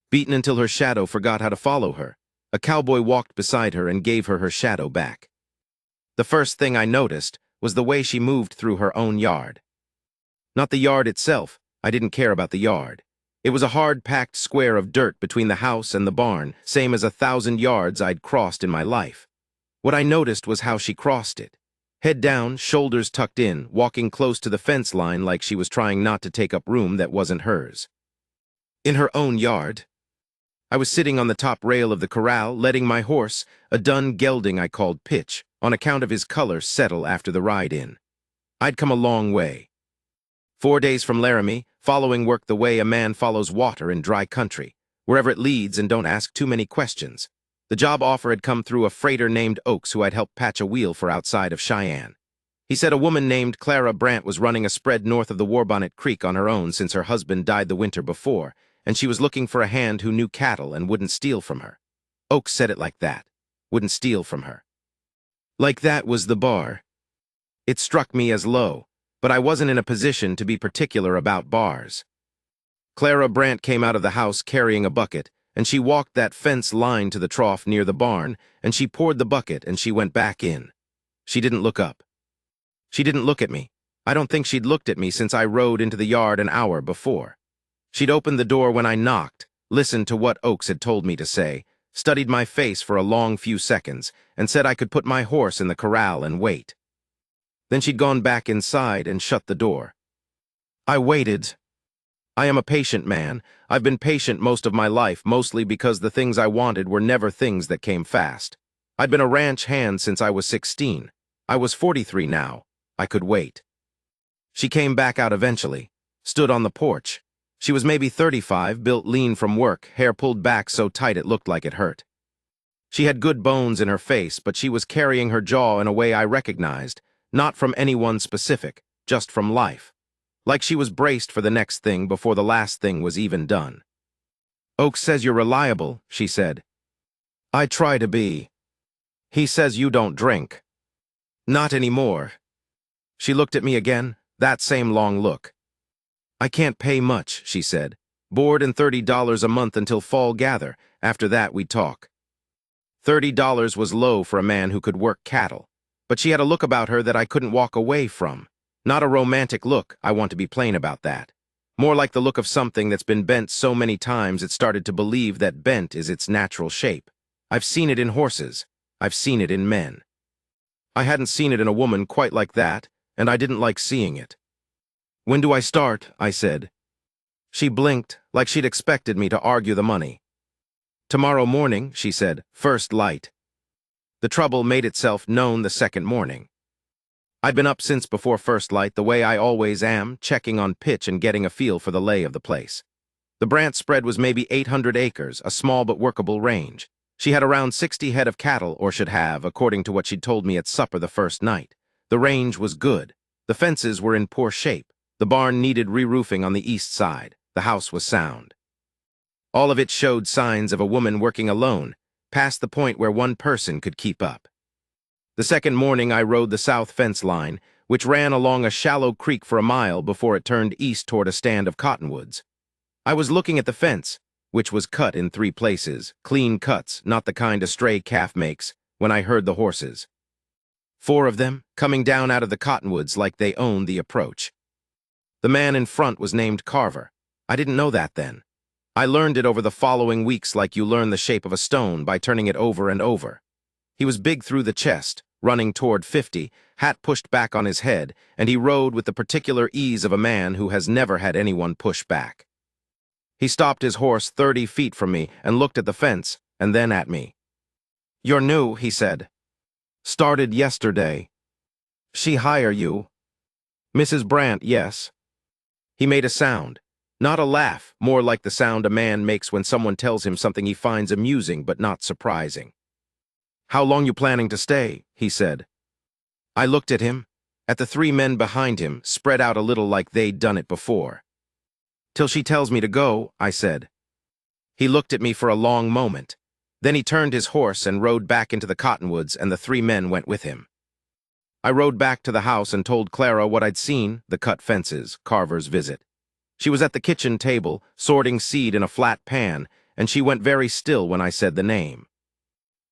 beaten until her shadow forgot how to follow her. A cowboy walked beside her and gave her her shadow back. The first thing I noticed was the way she moved through her own yard. Not the yard itself. I didn't care about the yard. It was a hard-packed square of dirt between the house and the barn, same as 1,000 yards I'd crossed in my life. What I noticed was how she crossed it. Head down, shoulders tucked in, walking close to the fence line like she was trying not to take up room that wasn't hers. In her own yard, I was sitting on the top rail of the corral, letting my horse, a dun gelding I called Pitch, on account of his color, settle after the ride-in. I'd come a long way. 4 days from Laramie, following work the way a man follows water in dry country, wherever it leads and don't ask too many questions. The job offer had come through a freighter named Oaks who I'd helped patch a wheel for outside of Cheyenne. He said a woman named Clara Brandt was running a spread north of the Warbonnet Creek on her own since her husband died the winter before, and she was looking for a hand who knew cattle and wouldn't steal from her. Oaks said it like that. Wouldn't steal from her. Like that was the bar. It struck me as low, but I wasn't in a position to be particular about bars. Clara Brandt came out of the house carrying a bucket, and she walked that fence line to the trough near the barn, and she poured the bucket and she went back in. She didn't look up. She didn't look at me. I don't think she'd looked at me since I rode into the yard an hour before. She'd opened the door when I knocked, listened to what Oaks had told me to say, studied my face for a long few seconds, and said I could put my horse in the corral and wait. Then she'd gone back inside and shut the door. I waited. I am a patient man. I've been patient most of my life, mostly because the things I wanted were never things that came fast. I'd been a ranch hand since I was 16. I was 43 now. I could wait. She came back out eventually, stood on the porch. She was maybe 35, built lean from work, hair pulled back so tight it looked like it hurt. She had good bones in her face, but she was carrying her jaw in a way I recognized, not from anyone specific, just from life. Like she was braced for the next thing before the last thing was even done. Oaks says you're reliable, she said. I try to be. He says you don't drink. Not anymore. She looked at me again, that same long look. I can't pay much, she said. Board and $30 a month until fall gather. After that, we talk. $30 was low for a man who could work cattle, but she had a look about her that I couldn't walk away from. Not a romantic look, I want to be plain about that. More like the look of something that's been bent so many times it started to believe that bent is its natural shape. I've seen it in horses. I've seen it in men. I hadn't seen it in a woman quite like that, and I didn't like seeing it. When do I start? I said. She blinked, like she'd expected me to argue the money. Tomorrow morning, she said, first light. The trouble made itself known the second morning. I'd been up since before first light the way I always am, checking on pitch and getting a feel for the lay of the place. The Brandt spread was maybe 800 acres, a small but workable range. She had around 60 head of cattle, or should have, according to what she'd told me at supper the first night. The range was good. The fences were in poor shape. The barn needed re-roofing on the east side. The house was sound. All of it showed signs of a woman working alone, past the point where one person could keep up. The second morning I rode the south fence line, which ran along a shallow creek for a mile before it turned east toward a stand of cottonwoods. I was looking at the fence, which was cut in 3 places, clean cuts, not the kind a stray calf makes, when I heard the horses. 4 of them, coming down out of the cottonwoods like they owned the approach. The man in front was named Carver. I didn't know that then. I learned it over the following weeks like you learn the shape of a stone by turning it over and over. He was big through the chest, running toward 50, hat pushed back on his head, and he rode with the particular ease of a man who has never had anyone push back. He stopped his horse 30 feet from me and looked at the fence, and then at me. You're new, he said. Started yesterday. She hire you? Mrs. Brandt, yes. He made a sound. Not a laugh, more like the sound a man makes when someone tells him something he finds amusing but not surprising. How long you planning to stay? He said. I looked at him, at the 3 men behind him, spread out a little like they'd done it before. Till she tells me to go, I said. He looked at me for a long moment. Then he turned his horse and rode back into the cottonwoods, and the 3 men went with him. I rode back to the house and told Clara what I'd seen, the cut fences, Carver's visit. She was at the kitchen table, sorting seed in a flat pan, and she went very still when I said the name.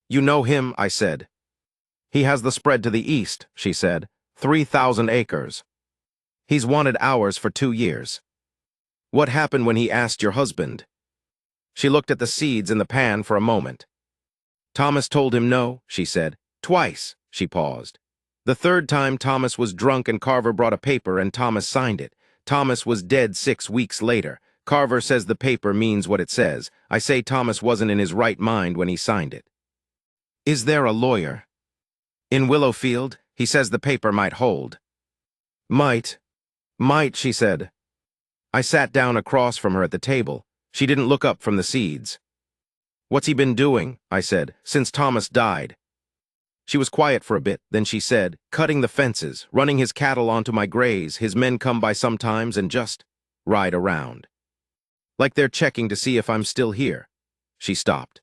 "You know him," I said. "He has the spread to the east," she said. 3,000 acres. He's wanted ours for 2 years. What happened when he asked your husband?" She looked at the seeds in the pan for a moment. "Thomas told him no," she said. "Twice." She paused. "The third time Thomas was drunk and Carver brought a paper and Thomas signed it. Thomas was dead 6 weeks later. Carver says the paper means what it says. I say Thomas wasn't in his right mind when he signed it." "Is there a lawyer?" "In Willowfield. He says the paper might hold." Might, she said. I sat down across from her at the table. She didn't look up from the seeds. "What's he been doing?" I said, "since Thomas died?" She was quiet for a bit, then she said, "Cutting the fences, running his cattle onto my graze. His men come by sometimes and just ride around. Like they're checking to see if I'm still here." She stopped.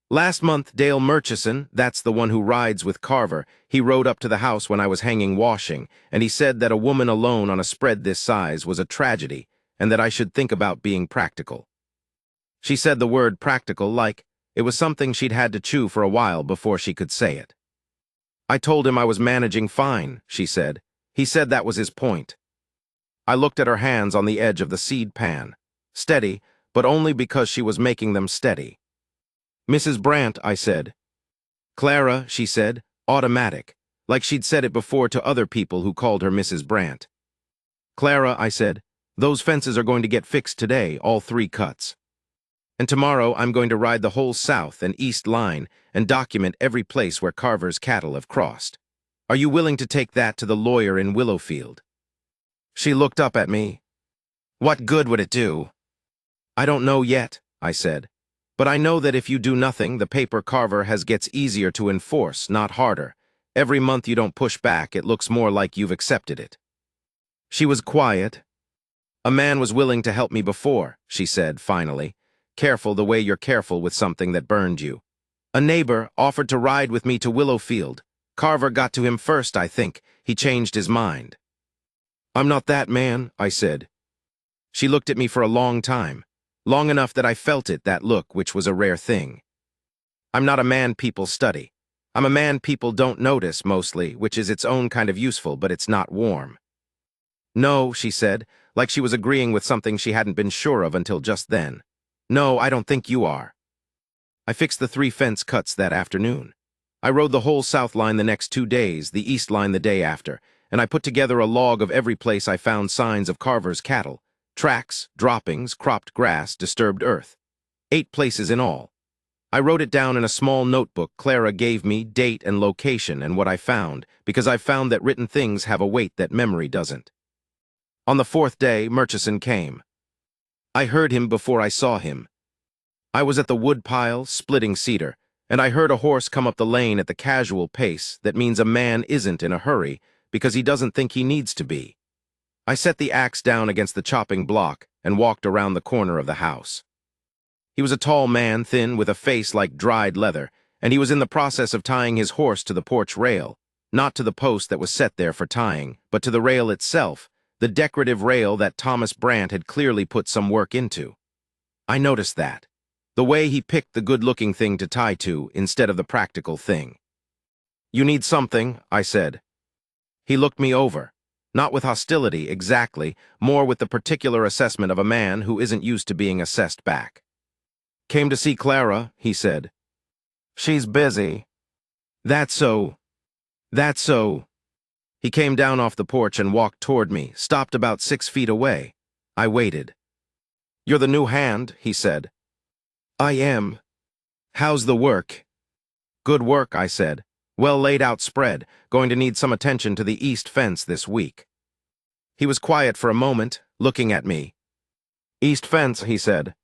"Last month, Dale Murchison, that's the one who rides with Carver, he rode up to the house when I was hanging washing, and he said that a woman alone on a spread this size was a tragedy, and that I should think about being practical." She said the word practical like it was something she'd had to chew for a while before she could say it. "I told him I was managing fine," she said. "He said that was his point." I looked at her hands on the edge of the seed pan. Steady, but only because she was making them steady. "Mrs. Brandt," I said. "Clara," she said, automatic, like she'd said it before to other people who called her Mrs. Brandt. "Clara," I said, "those fences are going to get fixed today, all 3 cuts. And tomorrow I'm going to ride the whole south and east line and document every place where Carver's cattle have crossed. Are you willing to take that to the lawyer in Willowfield?" She looked up at me. "What good would it do?" "I don't know yet," I said. "But I know that if you do nothing, the paper Carver has gets easier to enforce, not harder. Every month you don't push back, it looks more like you've accepted it." She was quiet. "A man was willing to help me before," she said, finally. "Careful the way you're careful with something that burned you. A neighbor offered to ride with me to Willowfield. Carver got to him first, I think. He changed his mind." "I'm not that man," I said. She looked at me for a long time. Long enough that I felt it, that look, which was a rare thing. "I'm not a man people study. I'm a man people don't notice, mostly, which is its own kind of useful, but it's not warm." "No," she said, like she was agreeing with something she hadn't been sure of until just then. "No, I don't think you are." I fixed the 3 fence cuts that afternoon. I rode the whole south line the next 2 days, the east line the day after, and I put together a log of every place I found signs of Carver's cattle. Tracks, droppings, cropped grass, disturbed earth. 8 places in all. I wrote it down in a small notebook Clara gave me, date and location and what I found, because I've found that written things have a weight that memory doesn't. On the 4th day, Murchison came. I heard him before I saw him. I was at the woodpile, splitting cedar, and I heard a horse come up the lane at the casual pace that means a man isn't in a hurry because he doesn't think he needs to be. I set the axe down against the chopping block and walked around the corner of the house. He was a tall man, thin, with a face like dried leather, and he was in the process of tying his horse to the porch rail, not to the post that was set there for tying, but to the rail itself, the decorative rail that Thomas Brandt had clearly put some work into. I noticed that. The way he picked the good-looking thing to tie to instead of the practical thing. "You need something," I said. He looked me over. Not with hostility, exactly, more with the particular assessment of a man who isn't used to being assessed back. "Came to see Clara," he said. "She's busy." That's so. He came down off the porch and walked toward me, stopped about 6 feet away. I waited. "You're the new hand," he said. "I am. How's the work?" "Good work," I said. "Well laid out spread, going to need some attention to the east fence this week." He was quiet for a moment, looking at me. "East fence," he said.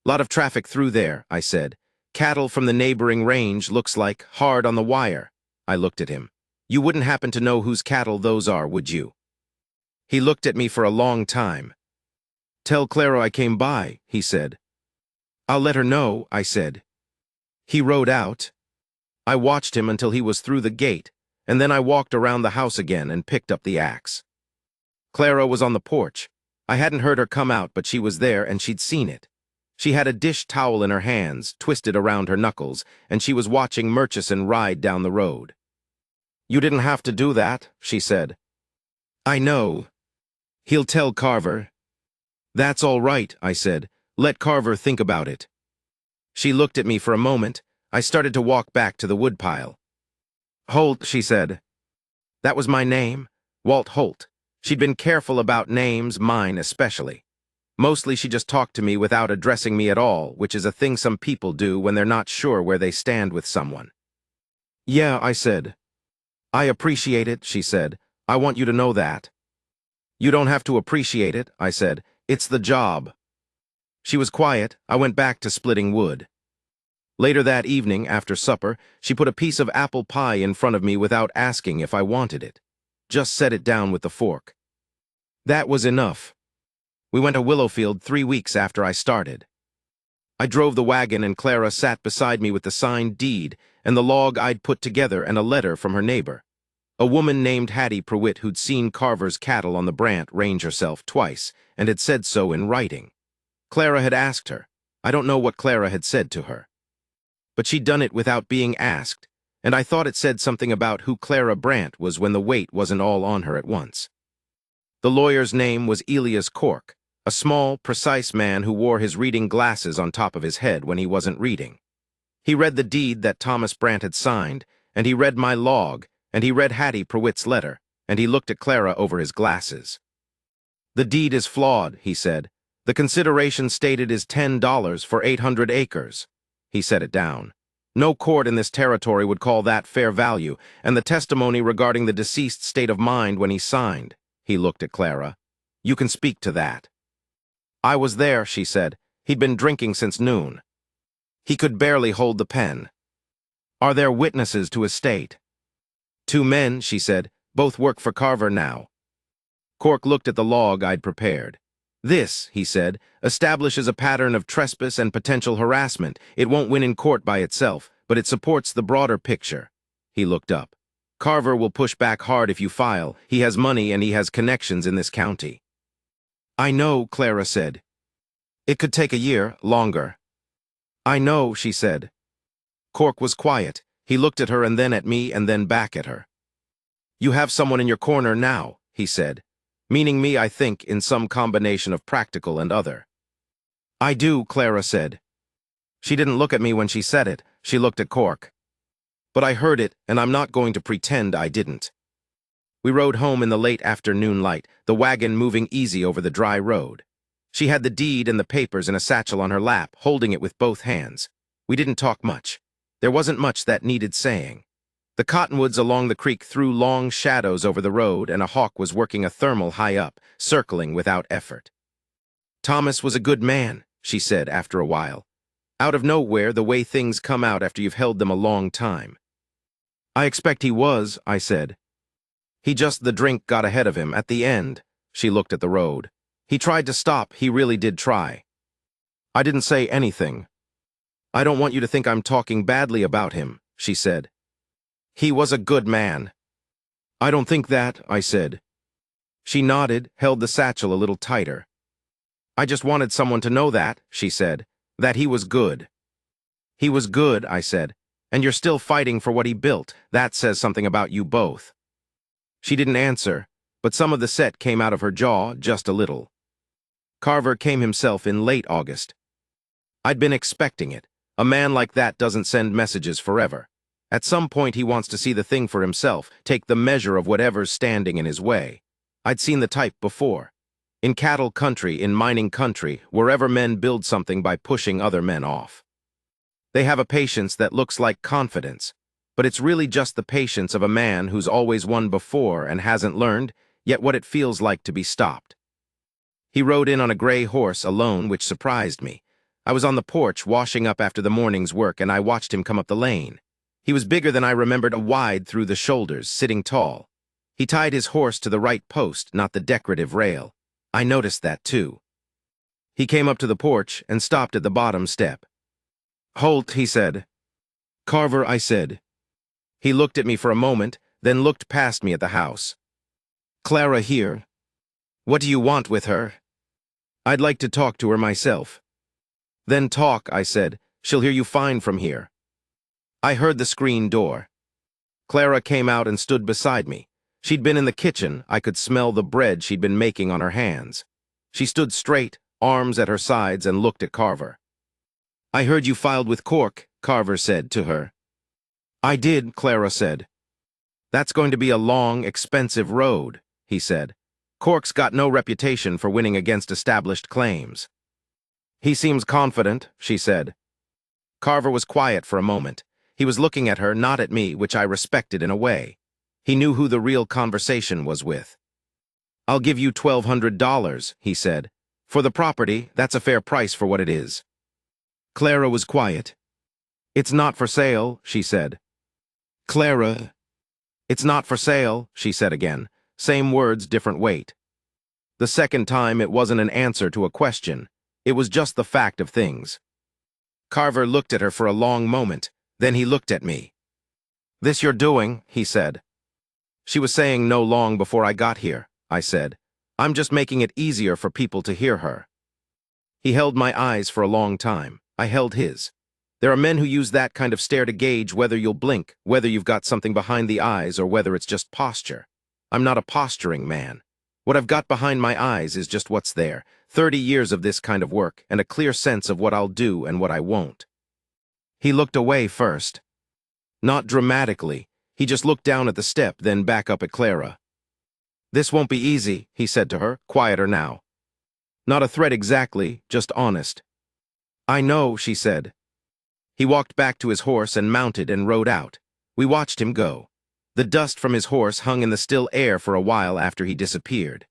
"Lot of traffic through there," I said. "Cattle from the neighboring range, looks like, hard on the wire." I looked at him. "You wouldn't happen to know whose cattle those are, would you?" He looked at me for a long time. "Tell Clara I came by," he said. "I'll let her know," I said. He rode out. I watched him until he was through the gate, and then I walked around the house again and picked up the axe. Clara was on the porch. I hadn't heard her come out, but she was there and she'd seen it. She had a dish towel in her hands, twisted around her knuckles, and she was watching Murchison ride down the road. "You didn't have to do that," she said. "I know. He'll tell Carver." "That's all right," I said. "Let Carver think about it." She looked at me for a moment. I started to walk back to the woodpile. "Holt," she said. That was my name, Walt Holt. She'd been careful about names, mine especially. Mostly she just talked to me without addressing me at all, which is a thing some people do when they're not sure where they stand with someone. "Yeah," I said. "I appreciate it," she said. "I want you to know that." "You don't have to appreciate it," I said. "It's the job." She was quiet. I went back to splitting wood. Later that evening, after supper, she put a piece of apple pie in front of me without asking if I wanted it. Just set it down with the fork. That was enough. We went to Willowfield 3 weeks after I started. I drove the wagon and Clara sat beside me with the signed deed and the log I'd put together and a letter from her neighbor. A woman named Hattie Prewitt who'd seen Carver's cattle on the Brant range herself twice and had said so in writing. Clara had asked her. I don't know what Clara had said to her. But she'd done it without being asked, and I thought it said something about who Clara Brant was when the weight wasn't all on her at once. The lawyer's name was Elias Cork, a small, precise man who wore his reading glasses on top of his head when he wasn't reading. He read the deed that Thomas Brant had signed, and he read my log, and he read Hattie Prewitt's letter, and he looked at Clara over his glasses. "The deed is flawed," he said. "The consideration stated is $10 for 800 acres. He set it down. "No court in this territory would call that fair value, and the testimony regarding the deceased's state of mind when he signed." He looked at Clara. "You can speak to that." "I was there," she said. "He'd been drinking since noon." He could barely hold the pen. "Are there witnesses to his state?" "2 men," she said. "Both work for Carver now." Cork looked at the log I'd prepared. "This," he said, "establishes a pattern of trespass and potential harassment. It won't win in court by itself, but it supports the broader picture." He looked up. "Carver will push back hard if you file. He has money and he has connections in this county." "I know," Clara said. "It could take a year, longer." "I know," she said. Cork was quiet. He looked at her and then at me and then back at her. "You have someone in your corner now," he said. "Meaning me, I think, in some combination of practical and other." "I do," Clara said. She didn't look at me when she said it. She looked at Cork. But I heard it, and I'm not going to pretend I didn't. We rode home in the late afternoon light, the wagon moving easy over the dry road. She had the deed and the papers in a satchel on her lap, holding it with both hands. We didn't talk much. There wasn't much that needed saying. The cottonwoods along the creek threw long shadows over the road, and a hawk was working a thermal high up, circling without effort. "Thomas was a good man," she said after a while. "Out of nowhere, the way things come out after you've held them a long time." "I expect he was," I said. The drink got ahead of him at the end." She looked at the road. "He tried to stop, he really did try." I didn't say anything. "I don't want you to think I'm talking badly about him," she said. "He was a good man." "I don't think that," I said. She nodded, held the satchel a little tighter. "I just wanted someone to know that," she said, "that he was good." "He was good," I said, "and you're still fighting for what he built. That says something about you both." She didn't answer, but some of the set came out of her jaw just a little. Carver came himself in late August. I'd been expecting it. A man like that doesn't send messages forever. At some point he wants to see the thing for himself, take the measure of whatever's standing in his way. I'd seen the type before. In cattle country, in mining country, wherever men build something by pushing other men off. They have a patience that looks like confidence, but it's really just the patience of a man who's always won before and hasn't learned yet what it feels like to be stopped. He rode in on a gray horse alone, which surprised me. I was on the porch washing up after the morning's work, and I watched him come up the lane. He was bigger than I remembered, wide through the shoulders, sitting tall. He tied his horse to the right post, not the decorative rail. I noticed that too. He came up to the porch and stopped at the bottom step. "Holt," he said. "Carver," I said. He looked at me for a moment, then looked past me at the house. "Clara here. What do you want with her?" "I'd like to talk to her myself." Then talk, I said. She'll hear you fine from here. I heard the screen door. Clara came out and stood beside me. She'd been in the kitchen. I could smell the bread she'd been making on her hands. She stood straight, arms at her sides, and looked at Carver. I heard you filed with Cork, Carver said to her. I did, Clara said. That's going to be a long, expensive road, he said. Cork's got no reputation for winning against established claims. He seems confident, she said. Carver was quiet for a moment. He was looking at her, not at me, which I respected in a way. He knew who the real conversation was with. I'll give you $1,200, he said. For the property, that's a fair price for what it is. Clara was quiet. It's not for sale, she said. Clara. It's not for sale, she said again. Same words, different weight. The second time, it wasn't an answer to a question. It was just the fact of things. Carver looked at her for a long moment. Then he looked at me. This you're doing, he said. She was saying no long before I got here, I said. I'm just making it easier for people to hear her. He held my eyes for a long time. I held his. There are men who use that kind of stare to gauge whether you'll blink, whether you've got something behind the eyes, or whether it's just posture. I'm not a posturing man. What I've got behind my eyes is just what's there. 30 years of this kind of work, and a clear sense of what I'll do and what I won't. He looked away first. Not dramatically. He just looked down at the step, then back up at Clara. This won't be easy, he said to her, quieter now. Not a threat exactly, just honest. I know, she said. He walked back to his horse and mounted and rode out. We watched him go. The dust from his horse hung in the still air for a while after he disappeared.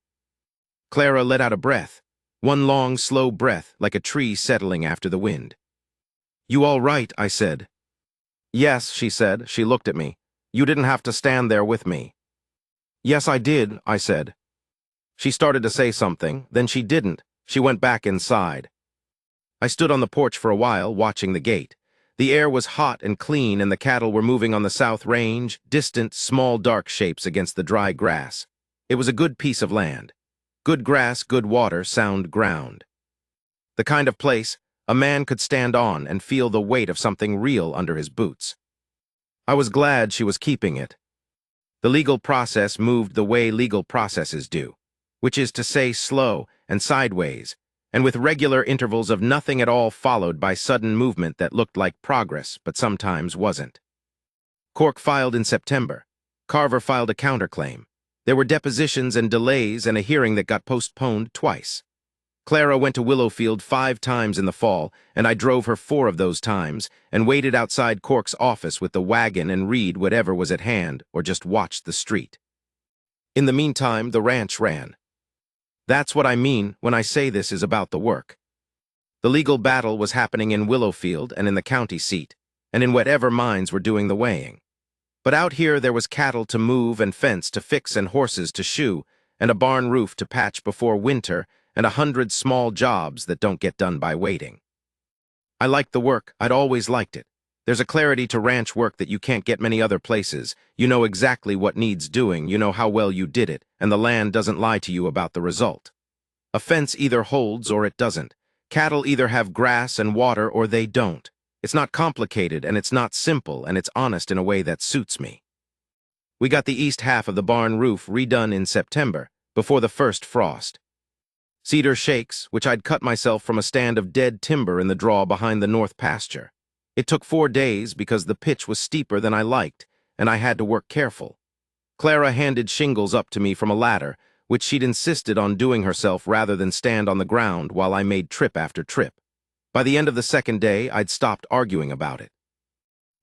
Clara let out a breath. One long, slow breath, like a tree settling after the wind. You all right, I said. Yes, she said. She looked at me. You didn't have to stand there with me. Yes, I did, I said. She started to say something, then she didn't. She went back inside. I stood on the porch for a while, watching the gate. The air was hot and clean, and the cattle were moving on the south range, distant, small, dark shapes against the dry grass. It was a good piece of land. Good grass, good water, sound ground. The kind of place a man could stand on and feel the weight of something real under his boots. I was glad she was keeping it. The legal process moved the way legal processes do, which is to say slow and sideways, and with regular intervals of nothing at all followed by sudden movement that looked like progress but sometimes wasn't. Cork filed in September. Carver filed a counterclaim. There were depositions and delays and a hearing that got postponed twice. Clara went to Willowfield 5 times in the fall, and I drove her 4 of those times and waited outside Cork's office with the wagon and read whatever was at hand or just watched the street. In the meantime, the ranch ran. That's what I mean when I say this is about the work. The legal battle was happening in Willowfield and in the county seat, and in whatever mines were doing the weighing. But out here there was cattle to move and fence to fix and horses to shoe, and a barn roof to patch before winter, and 100 small jobs that don't get done by waiting. I liked the work. I'd always liked it. There's a clarity to ranch work that you can't get many other places. You know exactly what needs doing, you know how well you did it, and the land doesn't lie to you about the result. A fence either holds or it doesn't. Cattle either have grass and water or they don't. It's not complicated, and it's not simple, and it's honest in a way that suits me. We got the east half of the barn roof redone in September, before the first frost. Cedar shakes, which I'd cut myself from a stand of dead timber in the draw behind the north pasture. It took 4 days because the pitch was steeper than I liked, and I had to work careful. Clara handed shingles up to me from a ladder, which she'd insisted on doing herself rather than stand on the ground while I made trip after trip. By the end of the second day, I'd stopped arguing about it.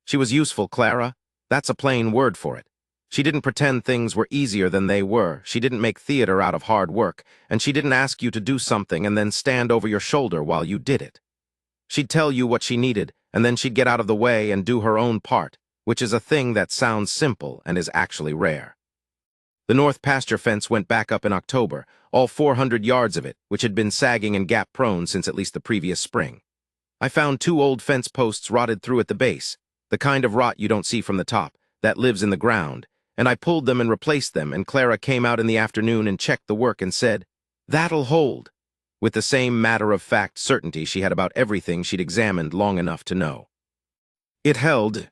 She was useful, Clara. That's a plain word for it. She didn't pretend things were easier than they were. She didn't make theater out of hard work, and she didn't ask you to do something and then stand over your shoulder while you did it. She'd tell you what she needed, and then she'd get out of the way and do her own part, which is a thing that sounds simple and is actually rare. The north pasture fence went back up in October, all 400 yards of it, which had been sagging and gap-prone since at least the previous spring. I found 2 old fence posts rotted through at the base, the kind of rot you don't see from the top, that lives in the ground, and I pulled them and replaced them, and Clara came out in the afternoon and checked the work and said, "That'll hold." with the same matter-of-fact certainty she had about everything she'd examined long enough to know. It held.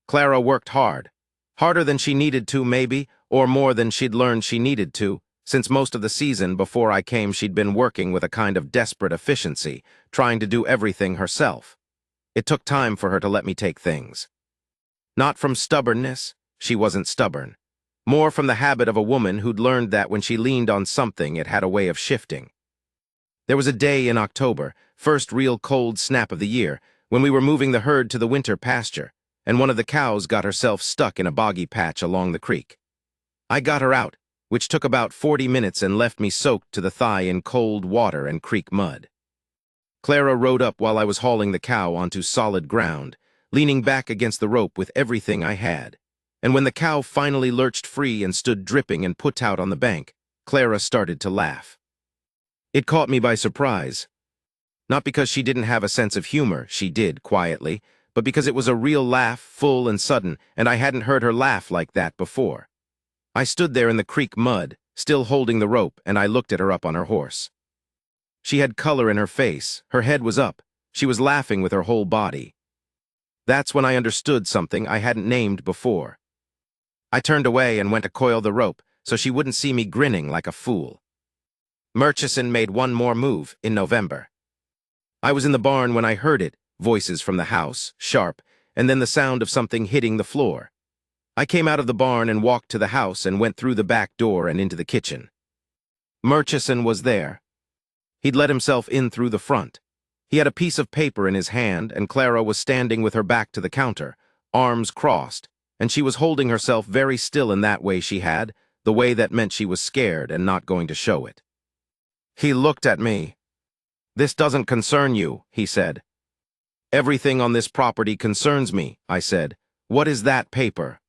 Clara worked hard. Harder than she needed to, maybe, or more than she'd learned she needed to, since most of the season before I came she'd been working with a kind of desperate efficiency, trying to do everything herself. It took time for her to let me take things. Not from stubbornness, she wasn't stubborn. More from the habit of a woman who'd learned that when she leaned on something it had a way of shifting. There was a day in October, first real cold snap of the year, when we were moving the herd to the winter pasture, and one of the cows got herself stuck in a boggy patch along the creek. I got her out, which took about 40 minutes and left me soaked to the thigh in cold water and creek mud. Clara rode up while I was hauling the cow onto solid ground, leaning back against the rope with everything I had. And when the cow finally lurched free and stood dripping and put out on the bank, Clara started to laugh. It caught me by surprise. Not because she didn't have a sense of humor, she did, quietly, but because it was a real laugh, full and sudden, and I hadn't heard her laugh like that before. I stood there in the creek mud, still holding the rope, and I looked at her up on her horse. She had color in her face, her head was up, she was laughing with her whole body. That's when I understood something I hadn't named before. I turned away and went to coil the rope, so she wouldn't see me grinning like a fool. Murchison made one more move in November. I was in the barn when I heard it, voices from the house, sharp, and then the sound of something hitting the floor. I came out of the barn and walked to the house and went through the back door and into the kitchen. Murchison was there. He'd let himself in through the front. He had a piece of paper in his hand, and Clara was standing with her back to the counter, arms crossed, and she was holding herself very still in that way she had, the way that meant she was scared and not going to show it. He looked at me. "This doesn't concern you," he said. "Everything on this property concerns me," I said. "What is that paper?"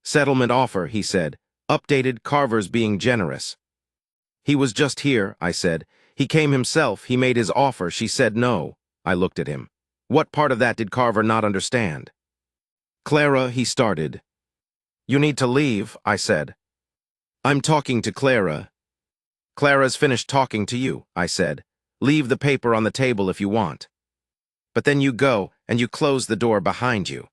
"Settlement offer," he said. "Updated, Carver's being generous." "He was just here," I said. "He came himself, he made his offer, she said no." I looked at him. What part of that did Carver not understand? "Clara," he started. "You need to leave," I said. "I'm talking to Clara." "Clara's finished talking to you," I said. "Leave the paper on the table if you want. But then you go, and you close the door behind you."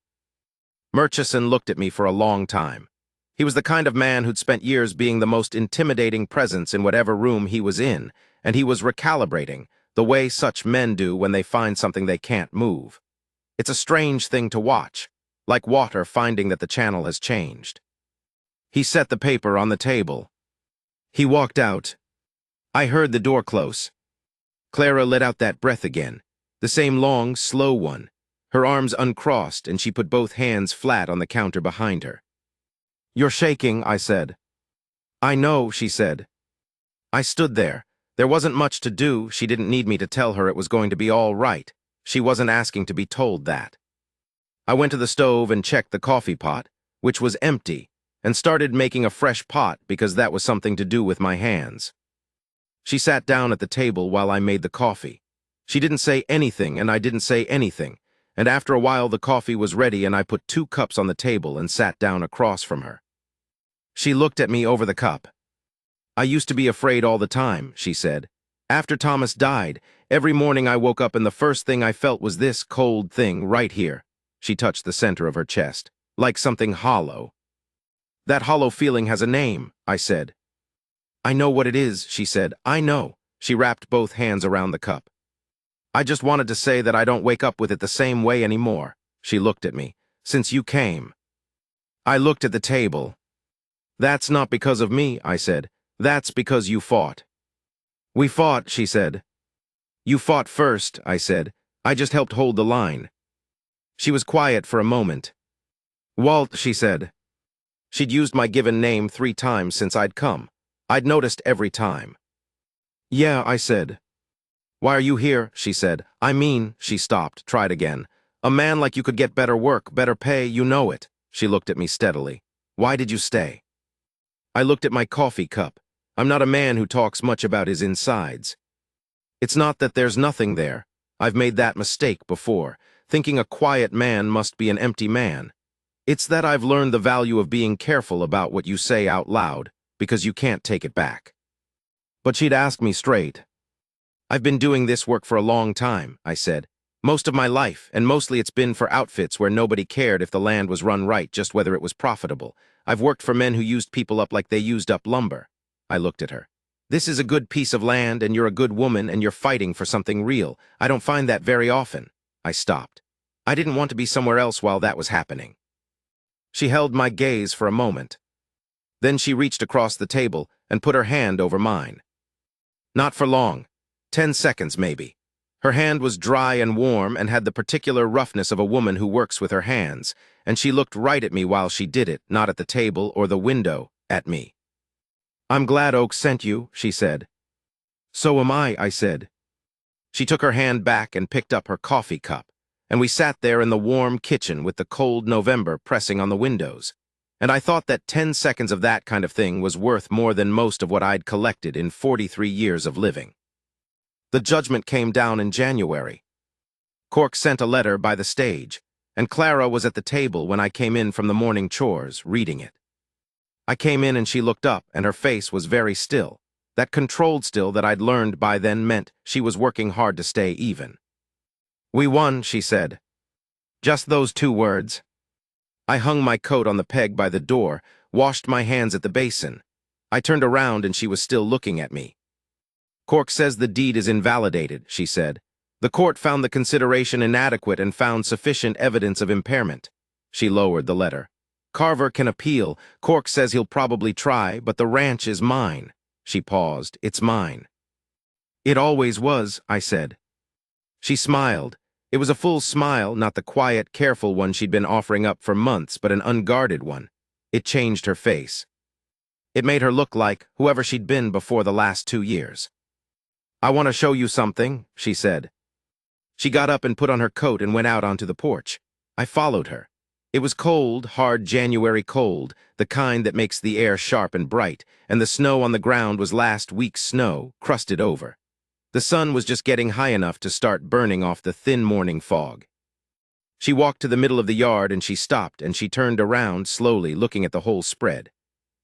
Murchison looked at me for a long time. He was the kind of man who'd spent years being the most intimidating presence in whatever room he was in, and he was recalibrating, the way such men do when they find something they can't move. It's a strange thing to watch, like water finding that the channel has changed. He set the paper on the table. He walked out. I heard the door close. Clara let out that breath again, the same long, slow one, her arms uncrossed, and she put both hands flat on the counter behind her. "You're shaking," I said. "I know," she said. I stood there. There wasn't much to do. She didn't need me to tell her it was going to be all right. She wasn't asking to be told that. I went to the stove and checked the coffee pot, which was empty, and started making a fresh pot because that was something to do with my hands. She sat down at the table while I made the coffee. She didn't say anything, and I didn't say anything, and after a while the coffee was ready and I put 2 cups on the table and sat down across from her. She looked at me over the cup. "I used to be afraid all the time," she said. "After Thomas died, every morning I woke up and the first thing I felt was this cold thing right here." She touched the center of her chest, like something hollow. "That hollow feeling has a name," I said. "I know what it is," she said. "I know." She wrapped both hands around the cup. "I just wanted to say that I don't wake up with it the same way anymore." She looked at me. "Since you came." I looked at the table. "That's not because of me," I said. "That's because you fought." "We fought," she said. "You fought first," I said. "I just helped hold the line." She was quiet for a moment. "Walt," she said. She'd used my given name 3 times since I'd come. I'd noticed every time. "Yeah," I said. "Why are you here?" she said. "I mean," she stopped, tried again. "A man like you could get better work, better pay, you know it." She looked at me steadily. "Why did you stay?" I looked at my coffee cup. I'm not a man who talks much about his insides. It's not that there's nothing there. I've made that mistake before, thinking a quiet man must be an empty man. It's that I've learned the value of being careful about what you say out loud, because you can't take it back. But she'd ask me straight. I've been doing this work for a long time, I said. Most of my life, and mostly it's been for outfits where nobody cared if the land was run right, just whether it was profitable. I've worked for men who used people up like they used up lumber. I looked at her. This is a good piece of land, and you're a good woman, and you're fighting for something real. I don't find that very often. I stopped. I didn't want to be somewhere else while that was happening. She held my gaze for a moment. Then she reached across the table and put her hand over mine. Not for long. 10 seconds, maybe. Her hand was dry and warm and had the particular roughness of a woman who works with her hands, and she looked right at me while she did it, not at the table or the window, at me. "I'm glad Oak sent you," she said. "So am I said. She took her hand back and picked up her coffee cup, and we sat there in the warm kitchen with the cold November pressing on the windows. And I thought that 10 seconds of that kind of thing was worth more than most of what I'd collected in 43 years of living. The judgment came down in January. Cork sent a letter by the stage, and Clara was at the table when I came in from the morning chores, reading it. I came in and she looked up, and her face was very still. That controlled still that I'd learned by then meant she was working hard to stay even. "We won," she said. Just those 2 words. I hung my coat on the peg by the door, washed my hands at the basin. I turned around and she was still looking at me. "Cork says the deed is invalidated," she said. "The court found the consideration inadequate and found sufficient evidence of impairment." She lowered the letter. "Carver can appeal. Cork says he'll probably try, but the ranch is mine." She paused. "It's mine." "It always was," I said. She smiled. It was a full smile, not the quiet, careful one she'd been offering up for months, but an unguarded one. It changed her face. It made her look like whoever she'd been before the last 2 years. "I want to show you something," she said. She got up and put on her coat and went out onto the porch. I followed her. It was cold, hard January cold, the kind that makes the air sharp and bright, and the snow on the ground was last week's snow, crusted over. The sun was just getting high enough to start burning off the thin morning fog. She walked to the middle of the yard and she stopped and she turned around slowly, looking at the whole spread.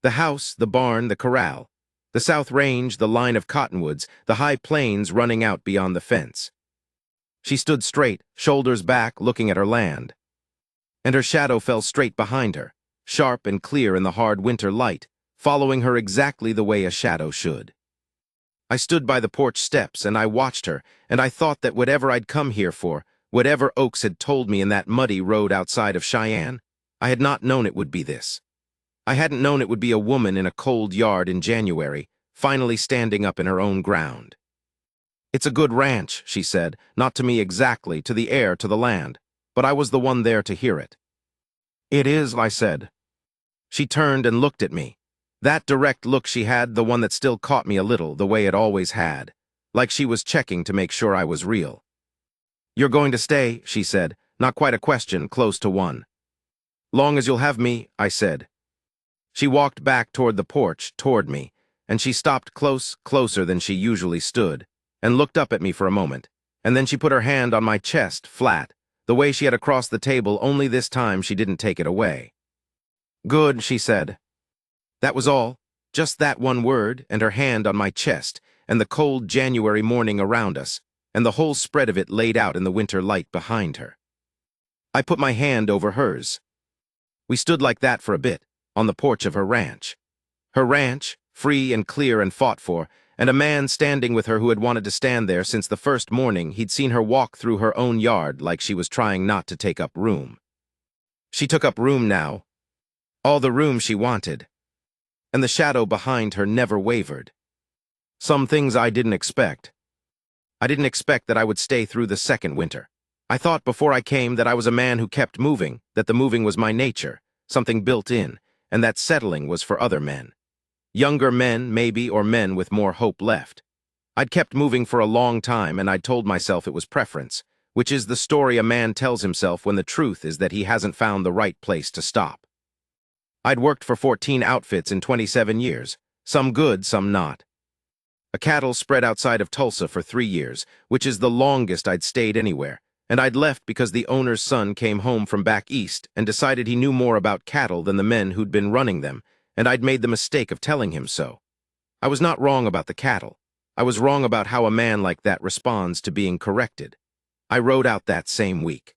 The house, the barn, the corral. The south range, the line of cottonwoods, the high plains running out beyond the fence. She stood straight, shoulders back, looking at her land. And her shadow fell straight behind her, sharp and clear in the hard winter light, following her exactly the way a shadow should. I stood by the porch steps and I watched her, and I thought that whatever I'd come here for, whatever Oakes had told me in that muddy road outside of Cheyenne, I had not known it would be this. I hadn't known it would be a woman in a cold yard in January, finally standing up in her own ground. "It's a good ranch," she said, not to me exactly, to the air, to the land, but I was the one there to hear it. "It is," I said. She turned and looked at me. That direct look she had, the one that still caught me a little, the way it always had, like she was checking to make sure I was real. "You're going to stay," she said, not quite a question, close to one. "Long as you'll have me," I said. She walked back toward the porch, toward me, and she stopped closer than she usually stood, and looked up at me for a moment, and then she put her hand on my chest, flat, the way she had across the table, only this time she didn't take it away. "Good," she said. That was all, just that one word, and her hand on my chest, and the cold January morning around us, and the whole spread of it laid out in the winter light behind her. I put my hand over hers. We stood like that for a bit, on the porch of her ranch. Her ranch, free and clear and fought for, and a man standing with her who had wanted to stand there since the first morning he'd seen her walk through her own yard like she was trying not to take up room. She took up room now, all the room she wanted, and the shadow behind her never wavered. Some things I didn't expect. I didn't expect that I would stay through the second winter. I thought before I came that I was a man who kept moving, that the moving was my nature, something built in, and that settling was for other men. Younger men, maybe, or men with more hope left. I'd kept moving for a long time, and I'd told myself it was preference, which is the story a man tells himself when the truth is that he hasn't found the right place to stop. I'd worked for 14 outfits in 27 years, some good, some not. A cattle spread outside of Tulsa for 3 years, which is the longest I'd stayed anywhere, and I'd left because the owner's son came home from back east and decided he knew more about cattle than the men who'd been running them, and I'd made the mistake of telling him so. I was not wrong about the cattle. I was wrong about how a man like that responds to being corrected. I rode out that same week.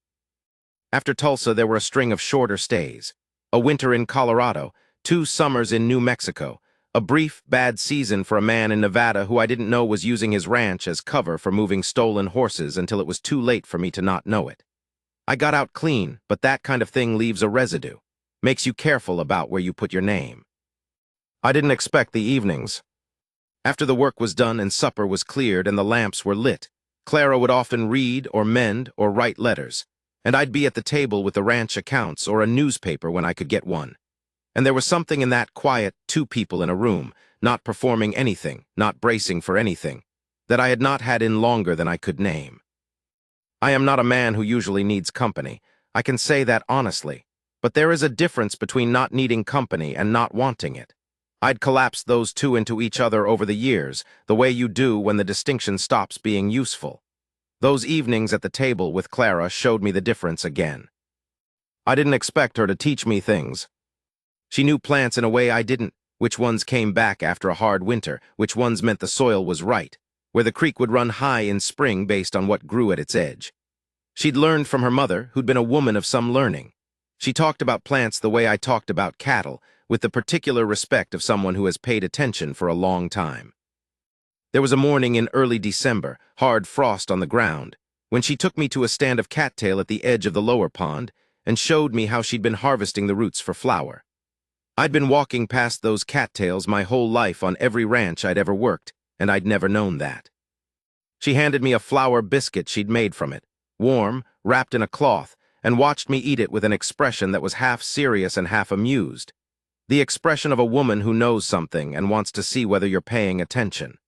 After Tulsa, there were a string of shorter stays. A winter in Colorado, 2 summers in New Mexico, a brief, bad season for a man in Nevada who I didn't know was using his ranch as cover for moving stolen horses until it was too late for me to not know it. I got out clean, but that kind of thing leaves a residue. Makes you careful about where you put your name. I didn't expect the evenings. After the work was done and supper was cleared and the lamps were lit, Clara would often read or mend or write letters, and I'd be at the table with the ranch accounts or a newspaper when I could get one. And there was something in that quiet 2 people in a room, not performing anything, not bracing for anything, that I had not had in longer than I could name. I am not a man who usually needs company. I can say that honestly. But there is a difference between not needing company and not wanting it. I'd collapsed those 2 into each other over the years, the way you do when the distinction stops being useful. Those evenings at the table with Clara showed me the difference again. I didn't expect her to teach me things. She knew plants in a way I didn't, which ones came back after a hard winter, which ones meant the soil was right, where the creek would run high in spring based on what grew at its edge. She'd learned from her mother, who'd been a woman of some learning. She talked about plants the way I talked about cattle, with the particular respect of someone who has paid attention for a long time. There was a morning in early December, hard frost on the ground, when she took me to a stand of cattail at the edge of the lower pond and showed me how she'd been harvesting the roots for flour. I'd been walking past those cattails my whole life on every ranch I'd ever worked, and I'd never known that. She handed me a flour biscuit she'd made from it, warm, wrapped in a cloth, and watched me eat it with an expression that was half serious and half amused. The expression of a woman who knows something and wants to see whether you're paying attention.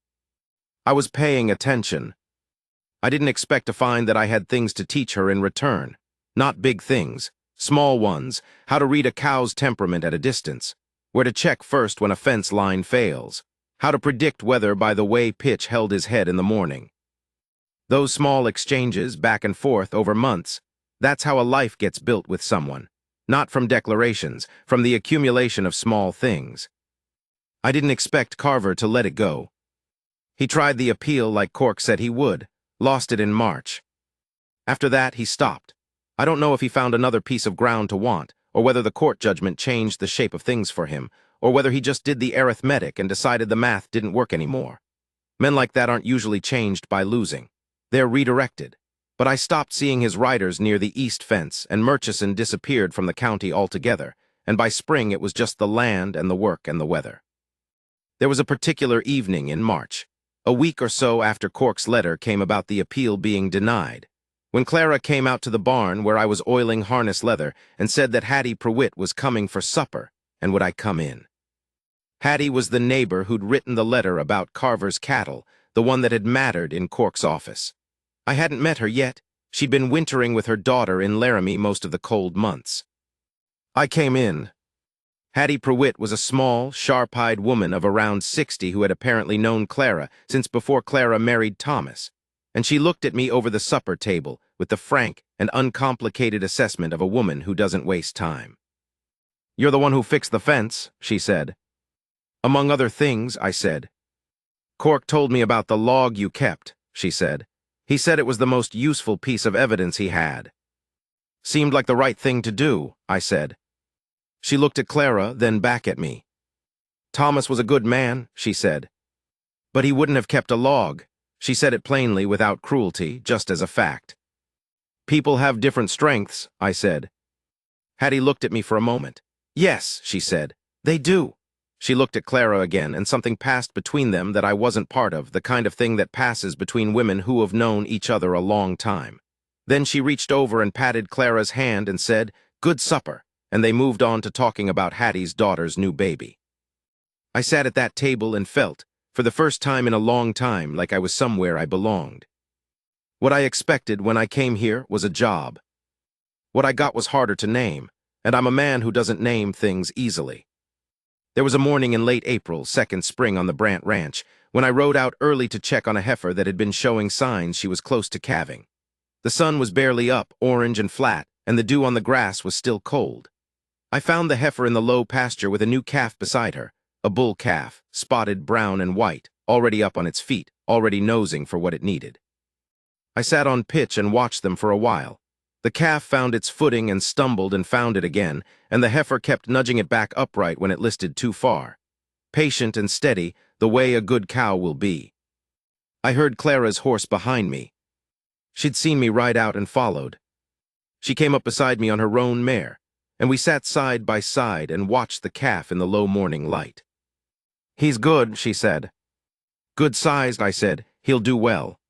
I was paying attention. I didn't expect to find that I had things to teach her in return. Not big things, small ones, how to read a cow's temperament at a distance, where to check first when a fence line fails, how to predict weather by the way Pitch held his head in the morning. Those small exchanges, back and forth over months, that's how a life gets built with someone. Not from declarations, from the accumulation of small things. I didn't expect Carver to let it go. He tried the appeal like Cork said he would, lost it in March. After that, he stopped. I don't know if he found another piece of ground to want, or whether the court judgment changed the shape of things for him, or whether he just did the arithmetic and decided the math didn't work anymore. Men like that aren't usually changed by losing. They're redirected. But I stopped seeing his riders near the east fence, and Murchison disappeared from the county altogether, and by spring it was just the land and the work and the weather. There was a particular evening in March, a week or so after Cork's letter came about the appeal being denied, when Clara came out to the barn where I was oiling harness leather and said that Hattie Prewitt was coming for supper, and would I come in. Hattie was the neighbor who'd written the letter about Carver's cattle, the one that had mattered in Cork's office. I hadn't met her yet. She'd been wintering with her daughter in Laramie most of the cold months. I came in. Hattie Prewitt was a small, sharp-eyed woman of around 60 who had apparently known Clara since before Clara married Thomas, and she looked at me over the supper table with the frank and uncomplicated assessment of a woman who doesn't waste time. "You're the one who fixed the fence," she said. "Among other things," I said. "Cork told me about the log you kept," she said. "He said it was the most useful piece of evidence he had." "Seemed like the right thing to do," I said. She looked at Clara, then back at me. "Thomas was a good man," she said. "But he wouldn't have kept a log." She said it plainly, without cruelty, just as a fact. "People have different strengths," I said. Hattie looked at me for a moment. "Yes," she said, "they do." She looked at Clara again, and something passed between them that I wasn't part of, the kind of thing that passes between women who have known each other a long time. Then she reached over and patted Clara's hand and said, "Good supper," and they moved on to talking about Hattie's daughter's new baby. I sat at that table and felt, for the first time in a long time, like I was somewhere I belonged. What I expected when I came here was a job. What I got was harder to name, and I'm a man who doesn't name things easily. There was a morning in late April, second spring on the Brant Ranch, when I rode out early to check on a heifer that had been showing signs she was close to calving. The sun was barely up, orange and flat, and the dew on the grass was still cold. I found the heifer in the low pasture with a new calf beside her, a bull calf, spotted brown and white, already up on its feet, already nosing for what it needed. I sat on pitch and watched them for a while. The calf found its footing and stumbled and found it again, and the heifer kept nudging it back upright when it listed too far. Patient and steady, the way a good cow will be. I heard Clara's horse behind me. She'd seen me ride out and followed. She came up beside me on her roan mare, and we sat side by side and watched the calf in the low morning light. "He's good," she said. "Good-sized," I said. "He'll do well."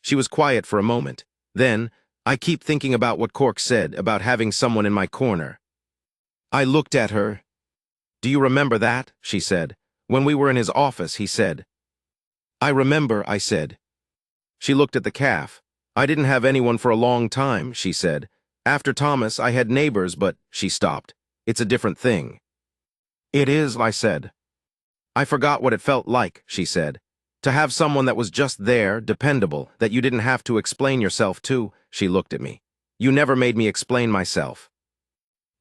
She was quiet for a moment. Then, "I keep thinking about what Cork said about having someone in my corner." I looked at her. "Do you remember that?" she said. "When we were in his office," he said. "I remember," I said. She looked at the calf. "I didn't have anyone for a long time," she said. "After Thomas, I had neighbors, but—" She stopped. "It's a different thing." "It is," I said. "I forgot what it felt like," she said. "To have someone that was just there, dependable, that you didn't have to explain yourself to." She looked at me. "You never made me explain myself."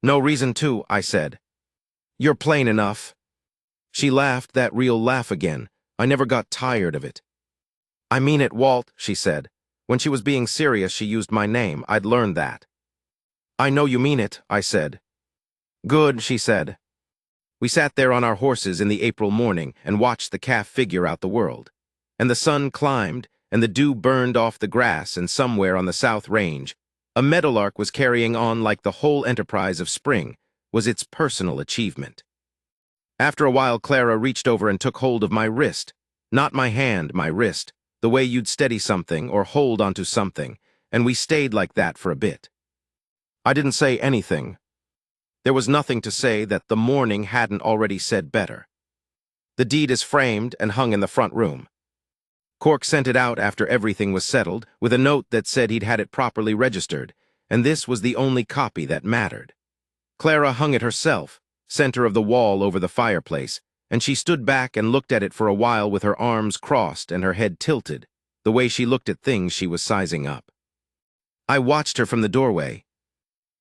"No reason to," I said. "You're plain enough." She laughed, that real laugh again. I never got tired of it. "I mean it, Walt," she said. When she was being serious, she used my name. I'd learned that. "I know you mean it," I said. "Good," she said. We sat there on our horses in the April morning and watched the calf figure out the world. And the sun climbed, and the dew burned off the grass, and somewhere on the south range, a meadowlark was carrying on like the whole enterprise of spring was its personal achievement. After a while, Clara reached over and took hold of my wrist. Not my hand, my wrist, the way you'd steady something or hold onto something, and we stayed like that for a bit. I didn't say anything. There was nothing to say that the morning hadn't already said better. The deed is framed and hung in the front room. Cork sent it out after everything was settled, with a note that said he'd had it properly registered, and this was the only copy that mattered. Clara hung it herself, center of the wall over the fireplace, and she stood back and looked at it for a while with her arms crossed and her head tilted, the way she looked at things she was sizing up. I watched her from the doorway.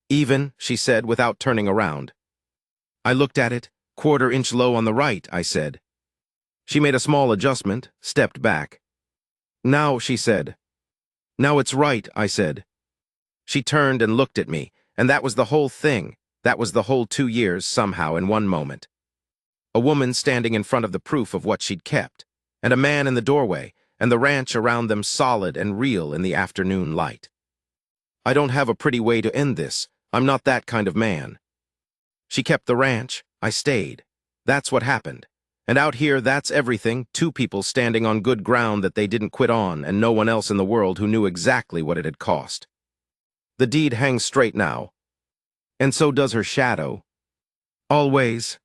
"Even," she said without turning around. I looked at it, 1/4 inch low on the right, I said. She made a small adjustment, stepped back. "Now," she said. "Now it's right," I said. She turned and looked at me, and that was the whole thing. That was the whole 2 years, somehow, in one moment. A woman standing in front of the proof of what she'd kept, and a man in the doorway, and the ranch around them solid and real in the afternoon light. I don't have a pretty way to end this. I'm not that kind of man. She kept the ranch. I stayed. That's what happened. And out here, that's everything. 2 people standing on good ground that they didn't quit on, and no one else in the world who knew exactly what it had cost. The deed hangs straight now. And so does her shadow. Always.